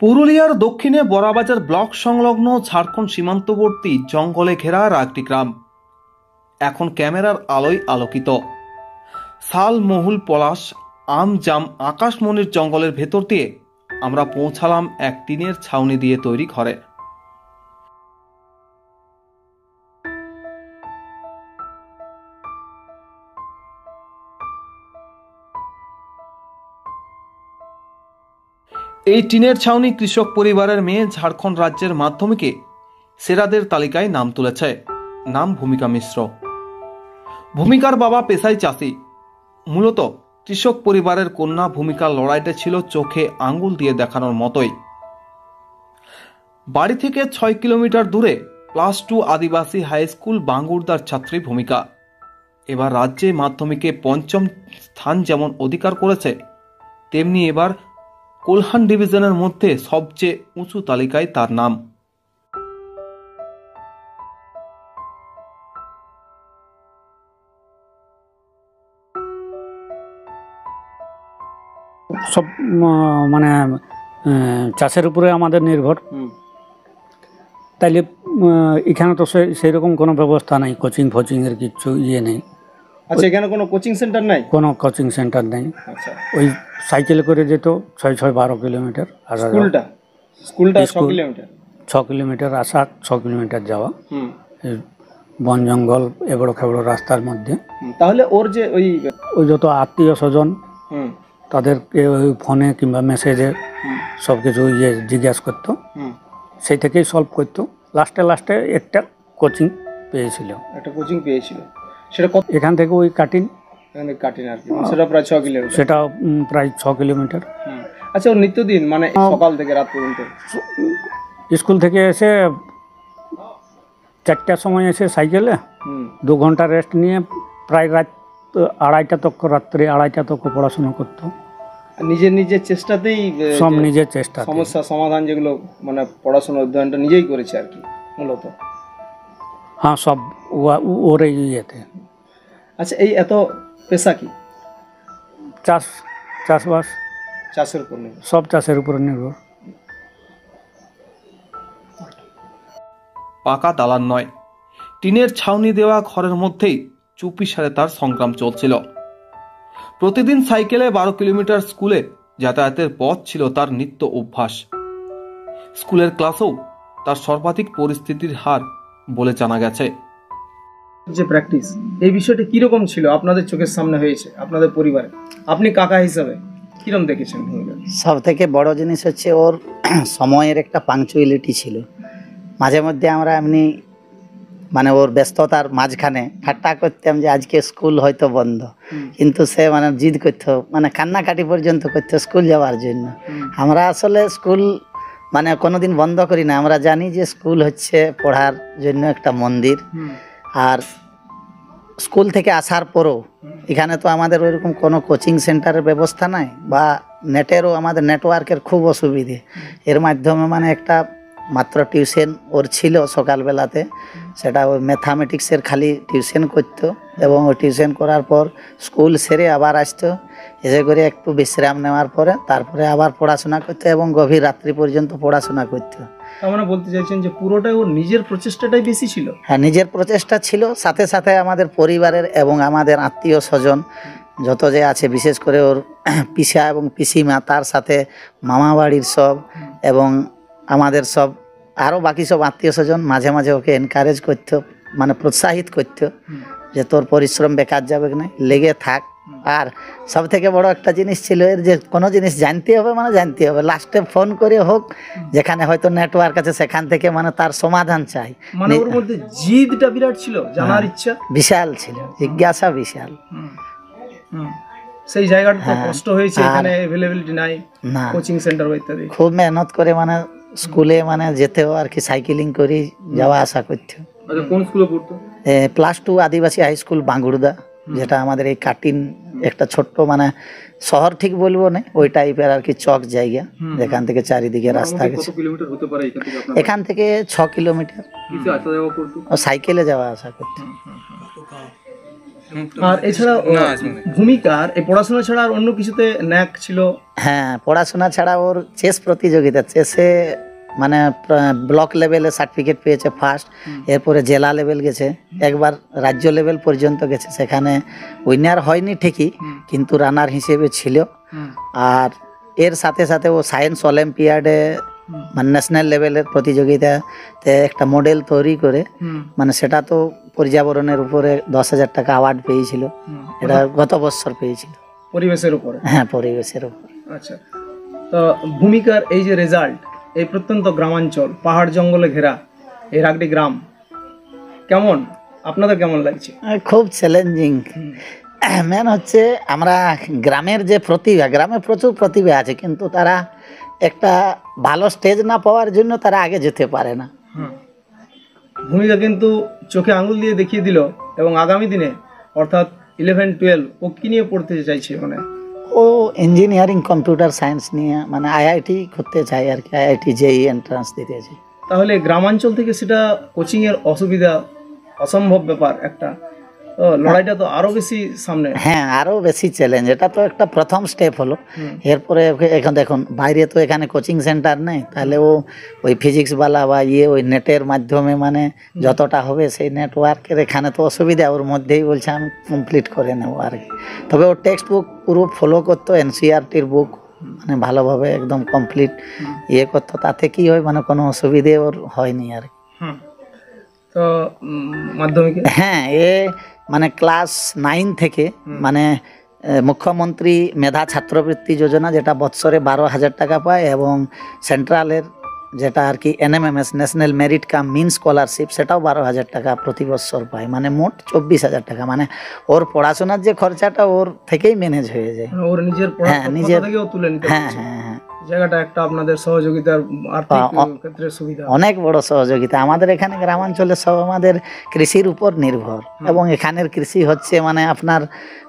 পুরুলিয়ার দক্ষিণে বড়াবাজার ব্লক সংলগ্ন ঝাড়খণ্ড সীমান্তবর্তী জঙ্গলে ঘেরা একটি গ্রাম এখন ক্যামেরার আলোয় আলোকিত। শাল, মহুল, পলাশ, আম, জাম, আকাশমণির জঙ্গলের ভেতর দিয়ে আমরা পৌঁছালাম এক টিনের ছাউনি দিয়ে তৈরি ঘরে। এই টিনের ছাউনি কৃষক পরিবারের মেয়ে ঝাড়খণ্ড রাজ্যের মাধ্যমিকে সেরাদের তালিকায় নাম তুলেছে। নাম ভূমিকা মিশ্র। ভূমিকার বাবা পেশায় চাষি। মূলত কৃষক পরিবারের কন্যা ভূমিকার লড়াইটা ছিল চোখে আঙ্গুল দিয়ে দেখানোর মতোই। বাড়ি থেকে 6 কিলোমিটার দূরে +2 আদিবাসী হাই স্কুল বাঙ্গুরদার ছাত্রী ভূমিকা এবার রাজ্যে মাধ্যমিকে 5ম স্থান যেমন অধিকার করেছে, তেমনি এবার কোলহান ডিভিশনের মধ্যে সবচেয়ে উঁচু তালিকায় তার নাম। সব মানে চাষের উপরে আমাদের নির্ভর। তাইলে এখানে তো সেই রকম কোনো ব্যবস্থা নাই, কোচিং ফোচিং এর কিছু নেই। আচ্ছা, এখানে কোনো কোচিং সেন্টার নাই? কোনো কোচিং সেন্টার নেই। আচ্ছা, ওই সাইকেল করে যেত 6-12 কিলোমিটার আসা। স্কুলটা 6 কিলোমিটার, 6 কিলোমিটার আসা, 6 কিলোমিটার যাওয়া, বন জঙ্গল এবড়ো খেবড়ো রাস্তার মধ্যে। তাহলে ওর যে ওই যত আত্মীয় স্বজন তাদেরকে ওই ফোনে কিংবা মেসেজে সব কিছু জিজ্ঞাসা করতো, সেই থেকেই সলভ করতো। লাস্টে একটা কোচিং পেয়েছিল। সেটা এখান থেকে ওই কাটিন আর কি, সেটা প্রায় 6 কিলোমিটার। সেটা প্রায় 6 কিলোমিটার। আচ্ছা, ওর নিত্যদিন মানে সকাল থেকে রাত পর্যন্ত স্কুল থেকে এসে 4টার সময় এসে সাইকেলে 2 ঘন্টা রেস্ট নিয়ে প্রায় রাত 2:30 তক, রাত্রে 2:30 তক পড়াশোনা করতো। নিজের চেষ্টাতেই, সব নিজের চেষ্টা, সমস্যা সমাধান যেগুলো মানে পড়াশোনা অধ্যয়নটা নিজেই করেছে আর কি মূলত। হ্যাঁ, সব ওর ইয়েতে। আচ্ছা, এই এত পেশা কি? চাষবাস, চাষের উপর নির্ভর, সব চাষের উপর নির্ভর। পাকা দালান নয়, টিনের ছাউনি দেওয়া ঘরের মধ্যেই চুপিসারে তার সংগ্রাম চলছিল। প্রতিদিন সাইকেলে 12 কিলোমিটার স্কুলে যাতায়াতের পথ ছিল তার নিত্য অভ্যাস। স্কুলের ক্লাসেও তার সর্বাধিক পরিস্থিতির হার বলে জানা গেছে। যে প্র্যাকটিস, এই বিষয়টা কিরকম ছিল আপনাদের চোখের সামনে হয়েছে আপনাদের পরিবারে? আপনি কাকা হিসাবে কিরকম দেখেছেন? সব থেকে বড় জিনিস হচ্ছে ওর সময়ের একটা পাংচুয়ালিটি ছিল। মাঝে মধ্যে আমরা এমনি মানে ওর ব্যস্ততার মাঝখানে ঠাট্টা করতাম যে আজকে স্কুল হয়তো বন্ধ, কিন্তু সে মানে জিদ করতো, মানে কান্নাকাটি পর্যন্ত করতো স্কুল যাওয়ার জন্য। আমরা আসলে স্কুল মানে কোনোদিন বন্ধ করি না। আমরা জানি যে স্কুল হচ্ছে পড়ার জন্য একটা মন্দির। আর স্কুল থেকে আসার পরও এখানে তো আমাদের ওইরকম কোনো কোচিং সেন্টারের ব্যবস্থা নাই, বা নেটেরও আমাদের নেটওয়ার্কের খুব অসুবিধে। এর মাধ্যমে মানে একটা মাত্র টিউশন ওর ছিল সকালবেলাতে, সেটা ওই ম্যাথামেটিক্সের খালি টিউশন করতো, এবং ওই টিউশন করার পর স্কুল সেরে আবার আসতো, এসে করে একটু বিশ্রাম নেওয়ার পরে তারপরে আবার পড়াশোনা করতো, এবং গভীর রাত্রি পর্যন্ত পড়াশোনা করতো। আমরা বলতে চাইছেন যে পুরোটাই ওর নিজের প্রচেষ্টাটাই বেশি ছিল? হ্যাঁ, নিজের প্রচেষ্টা ছিল, সাথে সাথে আমাদের পরিবারের এবং আমাদের আত্মীয় স্বজন যত যে আছে, বিশেষ করে ওর পিসা এবং পিসিমা, তার সাথে মামা বাড়ির সব, এবং আমাদের সব আরও বাকি সব আত্মীয় স্বজন মাঝে মাঝে ওকে এনকারেজ করতো, মানে প্রোৎসাহিত করতো যে তোর পরিশ্রম বেকার যাবে না, লেগে থাক। আর সব থেকে বড় একটা জিনিস ছিল এর, যে কোনো জিনিস জানতে হবে মানে জানতে হবে, লাস্টে ফোন করে হোক, যেখানে হয়তো নেটওয়ার্ক আছে সেখান থেকে মানে তার সমাধান চাই। মানে ওর মধ্যে জিদটা বিরাট ছিল, জানার ইচ্ছা বিশাল ছিল, জিজ্ঞাসা বিশাল। সেই জায়গাটা তো কষ্ট হয়েছে, এখানে अवेलेबिलिटी নাই, কোচিং সেন্টার ইত্যাদি। খুব মেহনত করে মানে স্কুলে মানে যেতেও আর কি, সাইকেলিং করে যাওয়া আসা করতে। আচ্ছা, কোন স্কুলে পড়তো? +2 আদিবাসী হাই স্কুল বাঙ্গুরদা, যেটা আমাদের এই কাটিন একটা ছোট্ট মানে শহর ঠিক বলবো না, ওই টাইপের আর কি, চক জায়গা, যেখান থেকে চারিদিকে রাস্তা গেছে। কত কিলোমিটার হতে পারে এখান থেকে? 6 কিলোমিটার। কিসে আসা যাওয়া করতো? সাইকেলে যাওয়া আসা করতো। আর এছাড়া ভূমিকার এই পড়াশোনা ছাড়া আর অন্য কিছুতে ন্যাক ছিল? হ্যাঁ, পড়াশোনা ছাড়া ওর চেস প্রতিযোগিতা, চেসে মানে ব্লক লেভেলে সার্টিফিকেট পেয়েছে ফার্স্ট, এরপরে জেলা লেভেল গেছে, একবার রাজ্য লেভেল পর্যন্ত গেছে, সেখানে উইনার হয়নি ঠিকই কিন্তু রানার হিসেবে ছিল। আর এর সাথে সাথে ও সায়েন্স অলিম্পিয়াডে মানে ন্যাশনাল লেভেলের প্রতিযোগিতাতে একটা মডেল তৈরি করে মানে সেটা তো পর্যাবরণের উপরে 10,000 টাকা অ্যাওয়ার্ড পেয়েছিল, এটা গত বছর পেয়েছিল। পরিবেশের উপরে? হ্যাঁ, পরিবেশের উপর। আচ্ছা, তো ভূমিকার এই যে রেজাল্ট, এই প্রত্যন্ত গ্রামাঞ্চল পাহাড় জঙ্গলে ঘেরা এই রাগডি গ্রাম, কেমন আপনাদের কেমন লাগছে? খুব চ্যালেঞ্জিং। মেন হচ্ছে আমরা গ্রামের যে প্রতিভা, গ্রামে প্রচুর প্রতিভা আছে কিন্তু তারা একটা ভালো স্টেজ না পাওয়ার জন্য তারা আগে যেতে পারে না। ভূমিকা কিন্তু চোখে আঙুল দিয়ে দেখিয়ে দিল এবং আগামী দিনে অর্থাৎ 11-12 ও কি নিয়ে পড়তে চাইছে? মানে ও ইঞ্জিনিয়ারিং কম্পিউটার সায়েন্স নিয়ে মানে আইআইটি করতে চাই আর কি, আইআইটি জেই এন্ট্রান্স দিতে চাই। তাহলে গ্রামাঞ্চল থেকে সেটা কোচিংয়ের অসুবিধা, অসম্ভব ব্যাপার একটা, তো লড়াইটা তো আরো বেশি সামনে। হ্যাঁ, আরো বেশি চ্যালেঞ্জ। এটা তো একটা প্রথম স্টেপ হলো, এরপরে এখন দেখুন বাইরে তো এখানে কোচিং সেন্টার নেই, তাহলে ও ওই ফিজিক্সওয়ালা বা ওই নেটের মাধ্যমে মানে যতটা হবে সেই নেটওয়ার্কের এখানে তো অসুবিধা, ওর মধ্যেই বলছে আমি কমপ্লিট করে নেবো আর কি। তবে ওর টেক্সট বুক পুরো ফলো করতো, এনসিআরটির বুক মানে ভালোভাবে একদম কমপ্লিট করতো, তাতে কি হয় মানে কোনো অসুবিধে ওর হয়নি আর কি। তো মাধ্যমিকে হ্যাঁ, মানে ক্লাস 9 থেকে মানে মুখ্যমন্ত্রী মেধা ছাত্রবৃত্তি যোজনা, যেটা বৎসরে 12,000 টাকা পায়, এবং সেন্ট্রালের যেটা আর কি NMMS national merit cum means scholarship, সেটাও 12,000 টাকা প্রতি বছর পায়, মানে মোট 24,000 টাকা। মানে ওর পড়াশোনার যে খরচাটা ওর থেকেই ম্যানেজ হয়ে যায়, ওর নিজের নিজের থেকেও তুলে নিতে হ্যাঁ পারছে। হ্যাঁ হ্যাঁ, জায়গাটা একটা আপনাদের সহযোগিতার আর্থিক ক্ষেত্রে সুবিধা, অনেক বড় সহযোগিতা। আমাদের এখানে গ্রামাঞ্চলে সব আমাদের কৃষির উপর নির্ভর, এবং এখানের কৃষি হচ্ছে মানে আপনার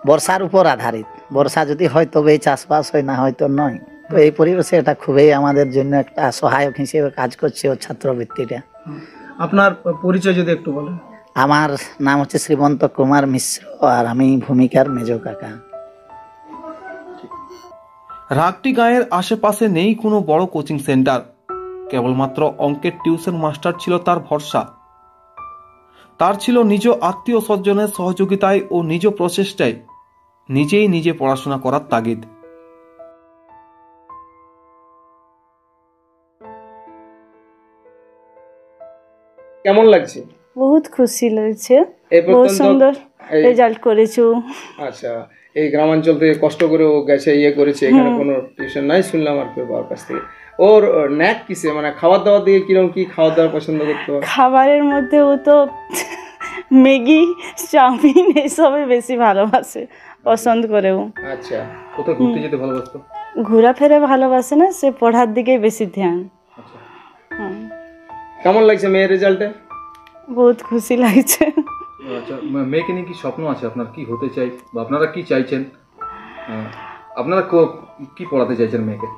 বর্ষার উপর আধারিত, বর্ষা যদি হয় তবেই চাষবাস হয়, না হয়তো নয়। তো এই পরিবেশে এটা খুবই আমাদের জন্য একটা সহায়ক হিসেবে কাজ করছে ওর ছাত্রবৃত্তিটা। আপনার পরিচয় যদি একটু বলেন। আমার নাম হচ্ছে শ্রীমন্ত কুমার মিশ্র, আর আমি ভূমিকার মেজ কাকা। রাগটি গাঁয়ের আশেপাশে নেই কোনো বড় কোচিং সেন্টার, কেবলমাত্র অঙ্কের টিউশন মাস্টার ছিল তার ভরসা। তার ছিল নিজ আত্মীয় স্বজনের সহযোগিতায় ও নিজ প্রচেষ্টায় নিজেই নিজে পড়াশোনা করার তাগিদ। কেমন লাগছে? বহুত খুশি লাগছে, এই বহুত পর্যন্ত সুন্দর রেজাল্ট করেছো। আচ্ছা, এই গ্রামাঞ্চল থেকে কষ্ট করে ও গেছে, করেছে, এখানে কোনো টিউশন নাই শুনলাম আর কেউ বাবার কাছ থেকে। ওর ন্যাক কিসে, মানে খাবার দাবার দিকে কিরকম, কি খাবার দাবার পছন্দ করতে পারে? খাবারের মধ্যে ও তো ম্যাগি, চাউমিন এসবে বেশি ভালোবাসে, পছন্দ করে ও। আচ্ছা, কোথাও ঘুরতে যেতে ভালোবাসতো? ঘোরাফেরা ভালোবাসে না, সে পড়ার দিকে বেশি ধ্যান। আচ্ছা, হুম, কেমন লাগছে মেয়ের রেজাল্টে? বহুত খুশি লাগছে। আচ্ছা, মেয়েকে নিয়ে কি স্বপ্ন আছে আপনার, কি হতে চাই বা আপনারা কি চাইছেন, আপনারা কি পড়াতে চাইছেন মেয়েকে?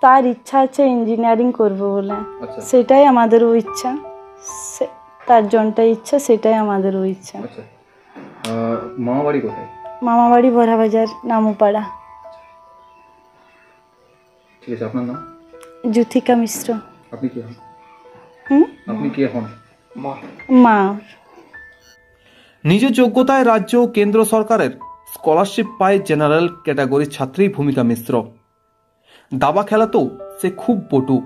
তার ইচ্ছা আছে ইঞ্জিনিয়ারিং করবো বলে, আচ্ছা, সেটাই আমাদেরও ইচ্ছা, তার জনটা ইচ্ছা, সেটাই আমাদেরও ইচ্ছা। আচ্ছা, মামা বাড়ি কোথায়? মামা বাড়ি বড়াবাজার, নামুপাড়া। ঠিক আছে, আপনার নাম? জ্যোতিকা মিশ্র। আপনি কি হন? হুম, আপনি কি হন? মা। নিজ যোগ্যতায় রাজ্য ও কেন্দ্র সরকারের স্কলারশিপ পায় জেনারেল ক্যাটাগরির ছাত্রী ভূমিকা মিশ্র। দাবা খেলাতেও সে খুব পটু,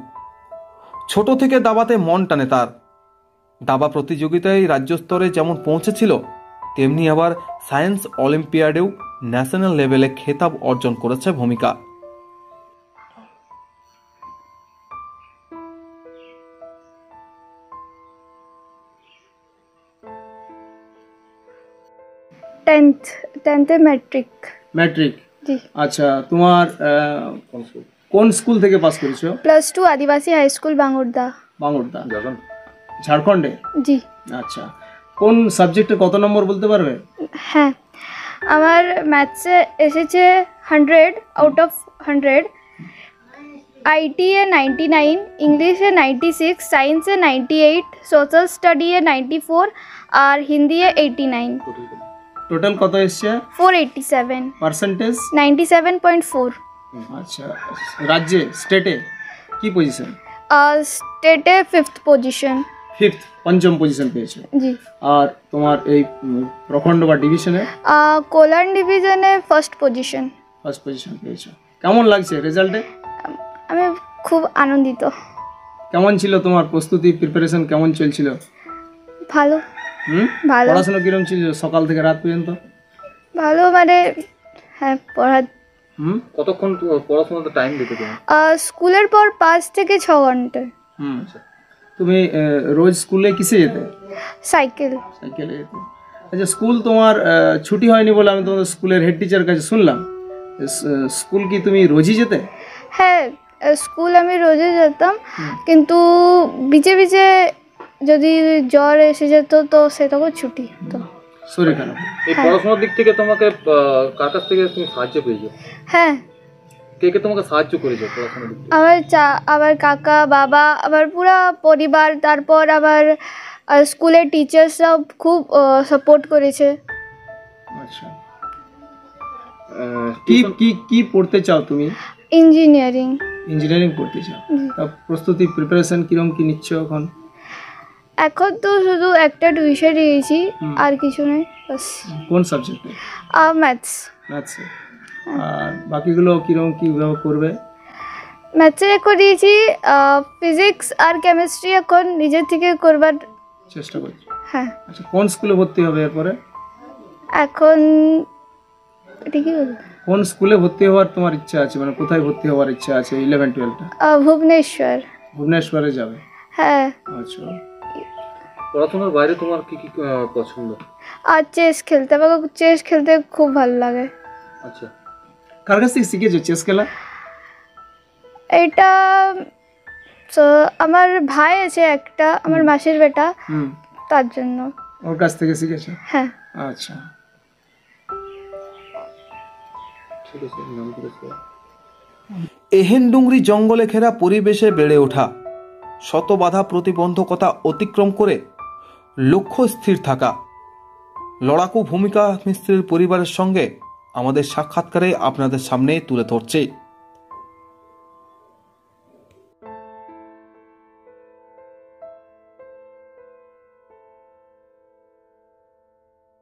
ছোট থেকে দাবাতে মন টানে তার। দাবা প্রতিযোগিতায় রাজ্য স্তরে যেমন পৌঁছেছিল, তেমনি আবার সায়েন্স অলিম্পিয়াডেও ন্যাশনাল লেভেলে খেতাব অর্জন করেছে ভূমিকা। टेंथे मैट्रिक। ম্যাট্রিক? जी। আচ্ছা, তোমার কোন স্কুল থেকে পাস করেছো? +2 आदिवासी हाई स्कूल बांगुरदा। বাংলাদেশ, ঝাড়খণ্ডে? जी। আচ্ছা, কোন সাবজেক্টে কত নম্বর বলতে পারবে? হ্যাঁ, আমার ম্যাথসে এসেছে 100 আউট অফ 100, আইটিএ 99, ইংলিশে 96, সায়েন্সে 98, সোশ্যাল স্টাডিয়ে 94 আর হিন্দিয়ে 89। টোটাল কত এসছে? 487, পার্সেন্টেজ? 97.4. আচ্ছা, রাজ্যে স্টেটে কি পজিশন? স্টেটে 5th পজিশন। 5th, পঞ্চম পজিশন পেয়েছো। জি। আর তোমার এই প্রখণ্ড বা ডিভিশনে? কোলার ডিভিশনে 1st পজিশন। 1st পজিশন পেয়েছো। কেমন লাগছে রেজাল্টে? আমি খুব আনন্দিত। কেমন ছিল তোমার প্রস্তুতি, প্রিপারেশন কেমন চলছিল? ভালো। ভালো। পড়াশোনা কিরকম ছিল সকাল থেকে রাত পর্যন্ত? ভালো মানে হ্যাঁ, পড়া। কতক্ষণ পড়াশোনাতে টাইম দিতে তুমি? স্কুলের পর 5 থেকে 6 ঘন্টা। তুমি রোজ স্কুলে কিসে যেতে? সাইকেলে যেতে। আচ্ছা, স্কুল তোমার ছুটি হয়নি বলে আমি তোমাদের স্কুলের হেড টিচার কাছে শুনলাম। স্কুল কি তুমি রোজই যেতে? হ্যাঁ, স্কুল আমি রোজই যেতাম, কিন্তু বিচে বিচে যদি জ্বর এসে যেত তো সে তখন ছুটি হতো। শরীর খারাপ। এই পড়াশোনার দিক থেকে তোমাকে কার কাছ থেকে তুমি সাহায্য পেয়েছো? হ্যাঁ। কে কে তোমাকে সাহায্য করেছে পড়াশোনার দিক থেকে? আবার কাকা, বাবা, আবার পুরো পরিবার, তারপর আবার স্কুলের টিচার্সরাও খুব সাপোর্ট করেছে। আচ্ছা, কি কি কি পড়তে চাও তুমি? ইঞ্জিনিয়ারিং। ইঞ্জিনিয়ারিং পড়তে চাও? তা প্রস্তুতি, প্রিপারেশন কিরকম কি নিচ্ছ এখন? এখন তো শুধু একটা টিউশন নিয়েছি, আর কিছু নেই। বাস। কোন সাবজেক্টে? ম্যাথস। ম্যাথসে। আর বাকিগুলো কিরকম কিভাবে করবে? ম্যাথসে এখন দিয়েছি, ফিজিক্স আর কেমিস্ট্রি এখন নিজের থেকে করবার চেষ্টা করছি। হ্যাঁ। আচ্ছা, কোন স্কুলে ভর্তি হবে এরপরে? এখন ঠিকই বলবো। কোন স্কুলে ভর্তি হওয়ার তোমার ইচ্ছা আছে, মানে কোথায় ভর্তি হওয়ার ইচ্ছা আছে 11-12টা? ভুবনেশ্বর। ভুবনেশ্বরে যাবে? হ্যাঁ। আচ্ছা, পড়াশোনার বাইরে তোমার কি কি পছন্দ? আর চেস খেলতে, আমাকে চেস খেলতে খুব ভালো লাগে। আচ্ছা, কার কাছ থেকে শিখেছো চেস খেলা? এটা আমার ভাই আছে একটা, আমার মাসির বেটা, তার জন্য। ওর কাছ থেকে শিখেছো? হ্যাঁ। আচ্ছা, ঠিক আছে। নাম করেছো? এহেনডুংরি জঙ্গলে ঘেরা পরিবেশে বেড়ে ওঠা, শত বাধা প্রতিবন্ধকতা অতিক্রম করে লক্ষ্য স্থির থাকা, লড়াকু ভূমিকা মিস্ত্রির পরিবারের সঙ্গে আমাদের সাক্ষাৎকারে আপনাদের সামনে তুলে ধরছে।